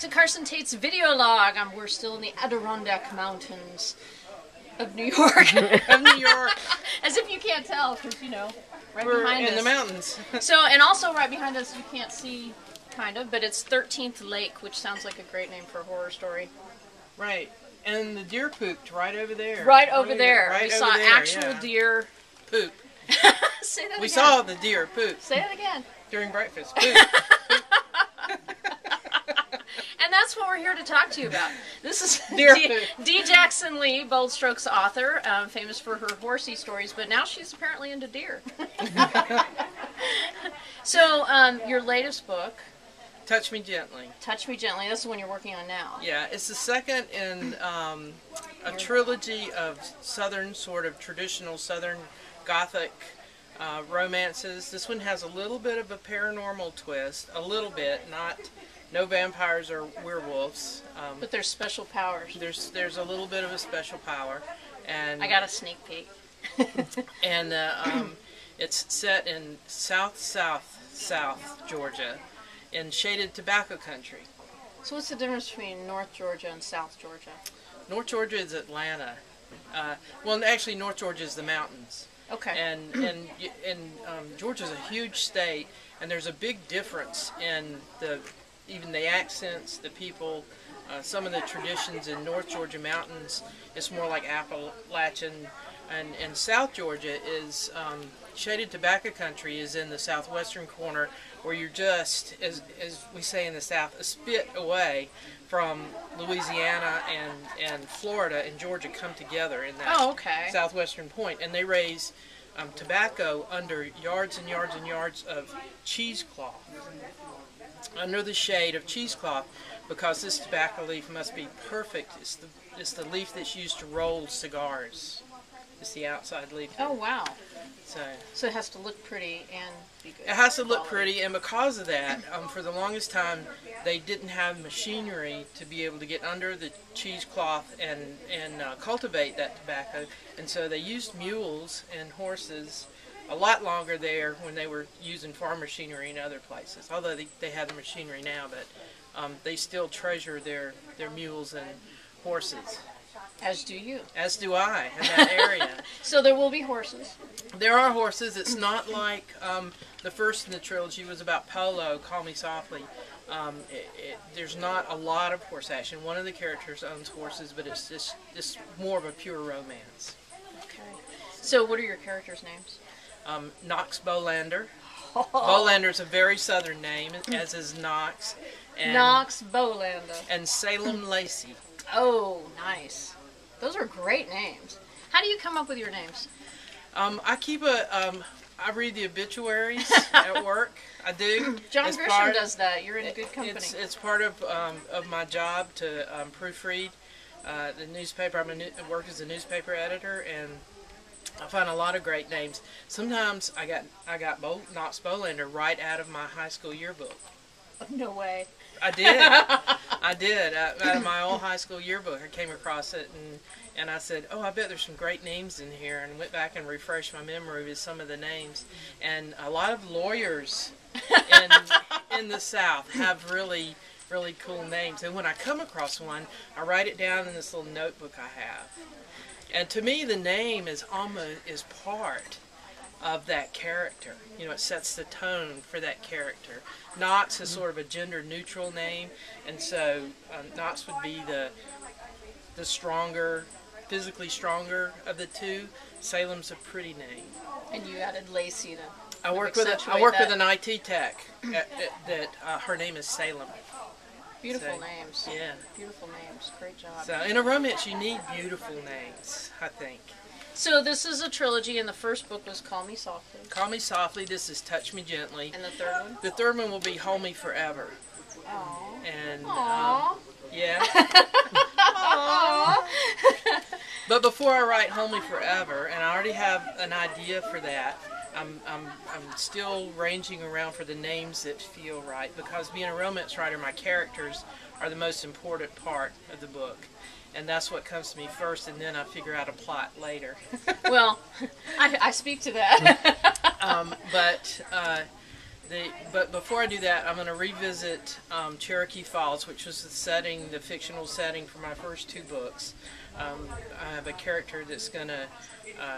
to Carson Tate's video log. We're still in the Adirondack Mountains of New York. Of New York. As if you can't tell, because, you know, right We're behind us. in the mountains. So, and also right behind us, you can't see, kind of, but it's 13th Lake, which sounds like a great name for a horror story. Right. And the deer pooped right over there. Right over there. Right We over saw there, actual yeah. deer. Poop. Say that We again. saw the deer poop. Say that again. During breakfast. Poop. And that's what we're here to talk to you about. This is Deer D. Jackson Leigh, Bold Strokes author, famous for her horsey stories, but now she's apparently into deer. So, your latest book, Touch Me Gently. Touch Me Gently, this is the one you're working on now. Yeah, it's the second in a trilogy of southern, sort of traditional southern gothic romances. This one has a little bit of a paranormal twist, a little bit, no vampires or werewolves. But there's special powers. There's a little bit of a special power, and I got a sneak peek. and it's set in south Georgia, in shaded tobacco country. So what's the difference between North Georgia and South Georgia? North Georgia is Atlanta. Well, actually, North Georgia is the mountains. Okay. And Georgia's a huge state, and there's a big difference in even the accents, the people, some of the traditions in North Georgia mountains. It's more like Appalachian, and South Georgia is shaded tobacco country is in the southwestern corner, where you're just, as we say in the South, a spit away from Louisiana and Florida and Georgia come together in that southwestern point, and they raise tobacco under yards and yards and yards of cheesecloth, under the shade of cheesecloth, because this tobacco leaf must be perfect. It's the leaf that's used to roll cigars. It's the outside leaf. Oh, wow. So it has to look pretty and be good. It has to look pretty, and because of that, for the longest time, they didn't have machinery to be able to get under the cheesecloth and cultivate that tobacco, and so they used mules and horses a lot longer there when they were using farm machinery in other places. Although they have the machinery now, but they still treasure their mules and horses. As do you. As do I, in that area. So there will be horses. There are horses. It's not like the first in the trilogy was about Polo, Call Me Softly. There's not a lot of horse action. One of the characters owns horses, but it's more of a pure romance. Okay. So what are your characters' names? Knox Bolander. Bolander's a very southern name, as is Knox. And, Knox Bolander. And Salem Lacey. Oh, nice. Those are great names. How do you come up with your names? I keep I read the obituaries at work. I do. John Grisham does that. You're in a good company. It's part of my job to proofread the newspaper. I work as a newspaper editor, and I find a lot of great names. Sometimes I got Knox Bolander right out of my high school yearbook. No way. I did. I did. Out of my old high school yearbook, I came across it, and I said, oh, I bet there's some great names in here, and went back and refreshed my memory with some of the names. And a lot of lawyers in the South have really, really cool names. And when I come across one, I write it down in this little notebook I have. And to me, the name is part of that character. You know, it sets the tone for that character. Knox is sort of a gender-neutral name, and so Knox would be the stronger, physically stronger of the two. Salem's a pretty name. And you added Lacey to I work with an IT tech that her name is Salem. Beautiful names. Yeah. Beautiful names. Great job. So in a romance, you need beautiful names, I think. So this is a trilogy, and the first book was Call Me Softly. Call Me Softly. This is Touch Me Gently. And the third one? The third one will be Hold Me Forever. Aww. And yeah. Aww. But before I write Hold Me Forever, and I already have an idea for that, I'm still ranging around for the names that feel right, because being a romance writer, my characters are the most important part of the book. And that's what comes to me first, and then I figure out a plot later. Well, I speak to that. But But before I do that, I'm going to revisit Cherokee Falls, which was the fictional setting for my first 2 books. I have a character that's going to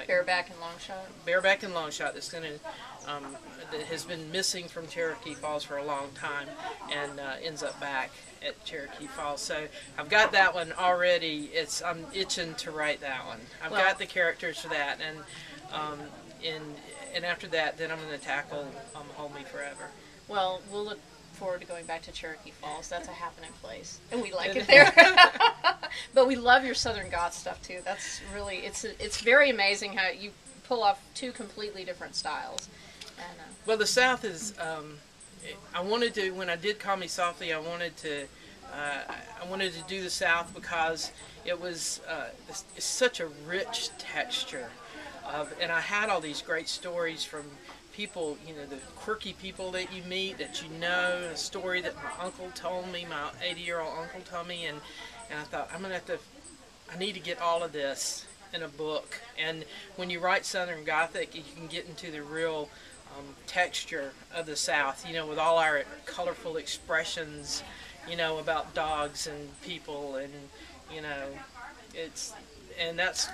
Bareback and Longshot. That's going to that has been missing from Cherokee Falls for a long time, and ends up back at Cherokee Falls. So I've got that one already. I'm itching to write that one. I've got the characters for that, and after that, then I'm going to tackle Hold Me Forever. Well, we'll look forward to going back to Cherokee Falls. That's a happening place, and we like it there. But we love your Southern Goth stuff too. That's really it's very amazing how you pull off 2 completely different styles. And, well, the South is. I wanted to, when I did Call Me Softly, I wanted to do the South because it was it's such a rich texture. And I had all these great stories from people, the quirky people that you meet, that a story that my uncle told me, my 80-year-old uncle told me, and I thought, I need to get all of this in a book. And when you write Southern Gothic, you can get into the real texture of the South, with all our colorful expressions, about dogs and people, and,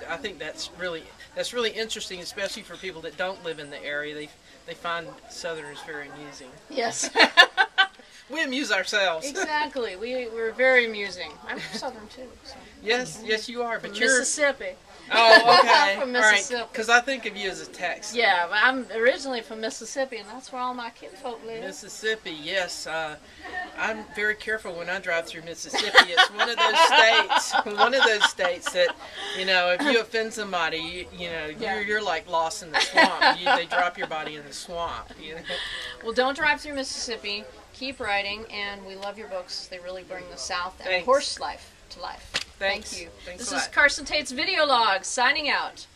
I think that's really interesting, especially for people that don't live in the area. They find Southerners very amusing. Yes. We amuse ourselves. Exactly. We're very amusing. I'm from Southern too. So. Yes, you are. But from Mississippi. Oh, okay. From Mississippi. All right, because I think of you as a Texan. Yeah, but I'm originally from Mississippi, and that's where all my kinfolk live. Mississippi, yes. I'm very careful when I drive through Mississippi. It's one of those states that, if you offend somebody, you're like lost in the swamp. They drop your body in the swamp. Well, don't drive through Mississippi. Keep writing, and we love your books. They really bring the South and horse life to life. Thanks. Thank you. Thanks This a lot. is Carson Tate's Video Log, signing out.